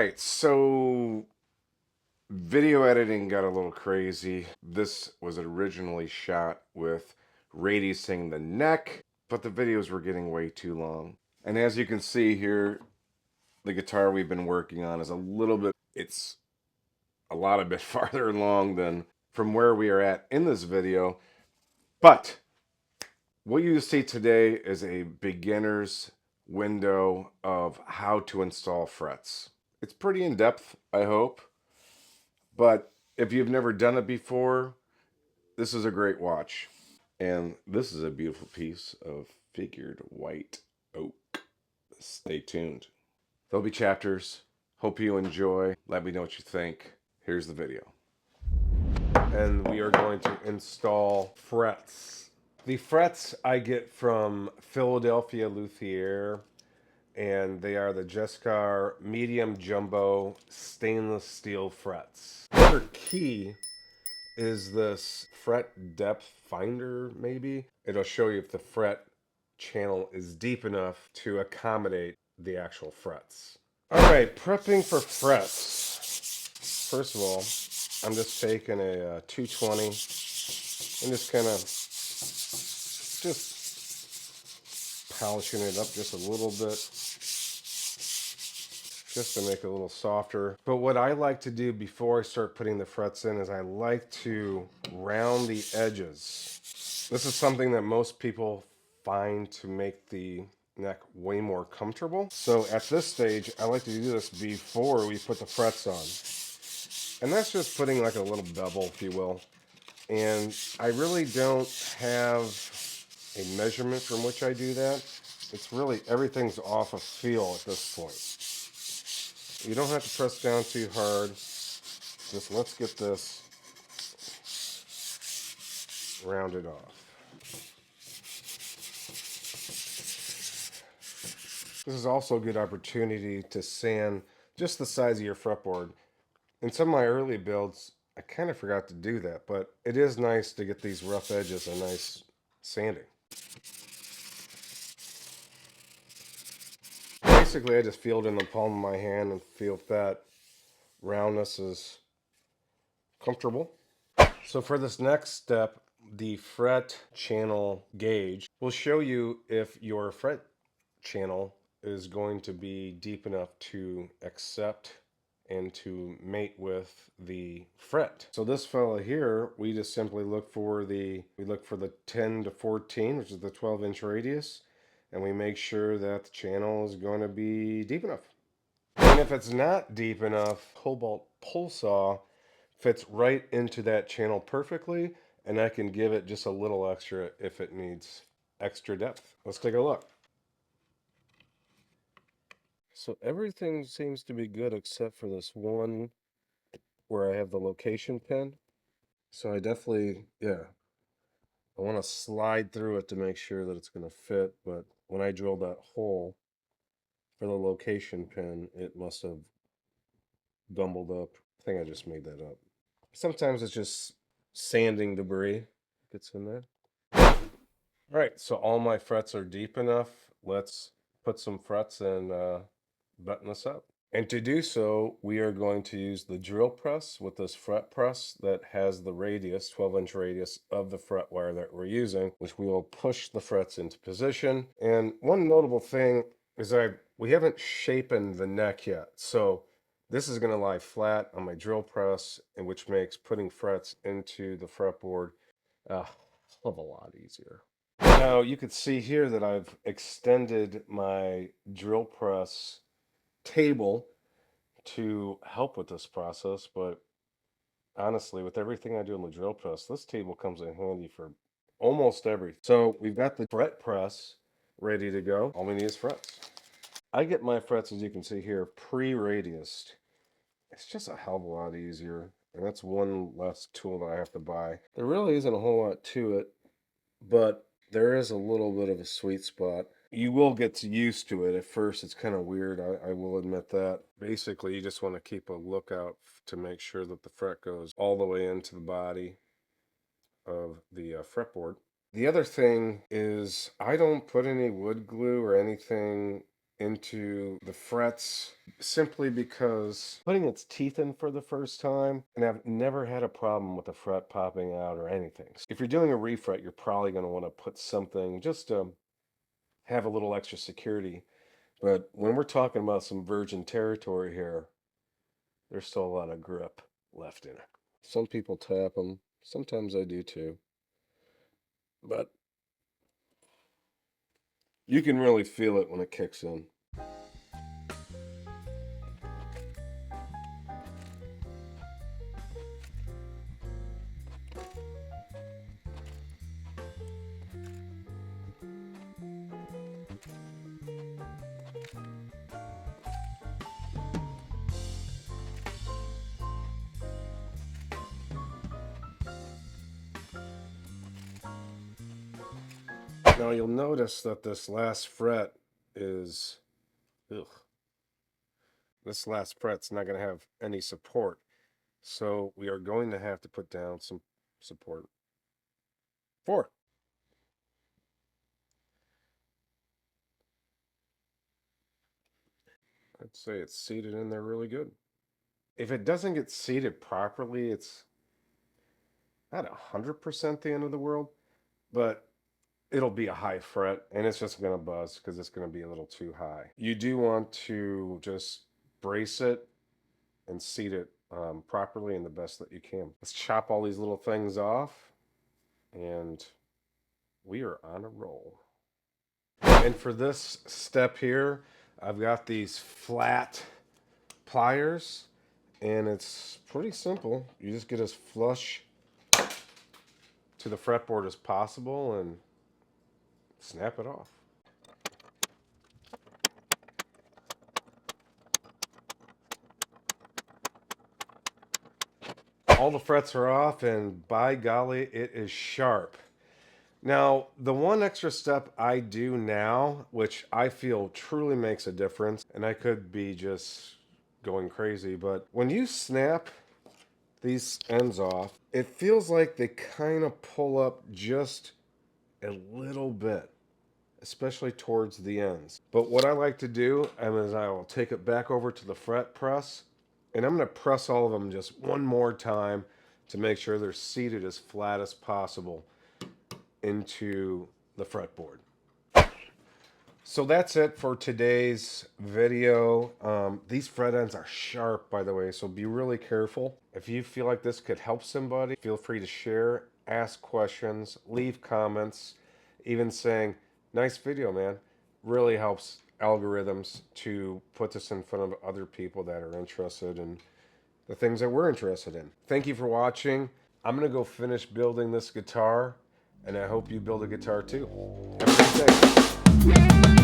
right, so video editing got a little crazy. This was originally shot with radiusing the neck, but the videos were getting way too long. And as you can see here, the guitar we've been working on is it's a lot a bit farther along than from where we are at in this video. But what you see today is a beginner's window of how to install frets. It's pretty in depth, I hope. But if you've never done it before, this is a great watch. And this is a beautiful piece of figured white oak. Stay tuned. There'll be chapters. Hope you enjoy. Let me know what you think. Here's the video. And we are going to install frets. The frets I get from Philadelphia Luthier, and they are the Jescar medium jumbo stainless steel frets. Another key is this fret depth finder, maybe. It'll show you if the fret channel is deep enough to accommodate the actual frets. All right, prepping for frets. First of all, I'm just taking a 220 and just kind of just polishing it up just a little bit, just to make it a little softer. But what I like to do before I start putting the frets in is I like to round the edges. This is something that most people find to make the neck way more comfortable. So at this stage, I like to do this before we put the frets on. And that's just putting like a little bevel, if you will. And I really don't have a measurement from which I do that. It's really, everything's off of feel at this point. You don't have to press down too hard. Just let's get this rounded off. This is also a good opportunity to sand just the size of your fretboard. In some of my early builds, I kind of forgot to do that, but it is nice to get these rough edges a nice sanding. Basically, I just feel it in the palm of my hand and feel if that roundness is comfortable. So for this next step, the fret channel gauge will show you if your fret channel is going to be deep enough to accept and to mate with the fret. So this fella here, we just simply look for the 10 to 14, which is the 12-inch radius, and we make sure that the channel is going to be deep enough. And if it's not deep enough, Cobalt pole saw fits right into that channel perfectly, and I can give it just a little extra if it needs extra depth. Let's take a look. So everything seems to be good except for this one where I have the location pin. So I definitely, yeah, I want to slide through it to make sure that it's going to fit. But when I drilled that hole for the location pin, it must have gumbled up. I think I just made that up. Sometimes it's just sanding debris gets in there. All right, so all my frets are deep enough. Let's put some frets and button this up. And to do so, we are going to use the drill press with this fret press that has the radius, 12-inch radius of the fret wire that we're using, which we will push the frets into position. And one notable thing is we haven't shapen the neck yet. So this is going to lie flat on my drill press, and which makes putting frets into the fretboard a hell of a lot easier. Now you can see here that I've extended my drill press table to help with this process, but honestly, with everything I do in the drill press, this table comes in handy for almost everything. So we've got the fret press ready to go. All we need is frets. I get my frets, as you can see here, pre-radiused. It's just a hell of a lot easier, and that's one less tool that I have to buy. There really isn't a whole lot to it, but there is a little bit of a sweet spot. You will get used to it. At first, it's kind of weird. I will admit that. Basically, you just want to keep a lookout to make sure that the fret goes all the way into the body of the fretboard. The other thing is I don't put any wood glue or anything into the frets simply because putting its teeth in for the first time, and I've never had a problem with the fret popping out or anything. If you're doing a refret, you're probably going to want to put something just to have a little extra security. But when we're talking about some virgin territory here, there's still a lot of grip left in it. Some people tap them. Sometimes I do too. But you can really feel it when it kicks in. Now you'll notice that this last fret is, ugh, this last fret's not going to have any support. So we are going to have to put down some support for it. I'd say it's seated in there really good. If it doesn't get seated properly, it's not 100% the end of the world, but it'll be a high fret and it's just going to buzz because it's going to be a little too high. You do want to just brace it and seat it properly and the best that you can. Let's chop all these little things off and we are on a roll. And for this step here, I've got these flat pliers and it's pretty simple. You just get as flush to the fretboard as possible and snap it off. All the frets are off and by golly, it is sharp. Now, the one extra step I do now, which I feel truly makes a difference, and I could be just going crazy, but when you snap these ends off, it feels like they kind of pull up just a little bit, especially towards the ends. But what I like to do is I will take it back over to the fret press, and I'm going to press all of them just one more time to make sure they're seated as flat as possible into the fretboard. So that's it for today's video. These fret ends are sharp, by the way, so be really careful. If you feel like this could help somebody, feel free to share, ask questions, leave comments, even saying, nice video, man. Really helps algorithms to put this in front of other people that are interested in the things that we're interested in. Thank you for watching. I'm going to go finish building this guitar, and I hope you build a guitar too. Have a great day.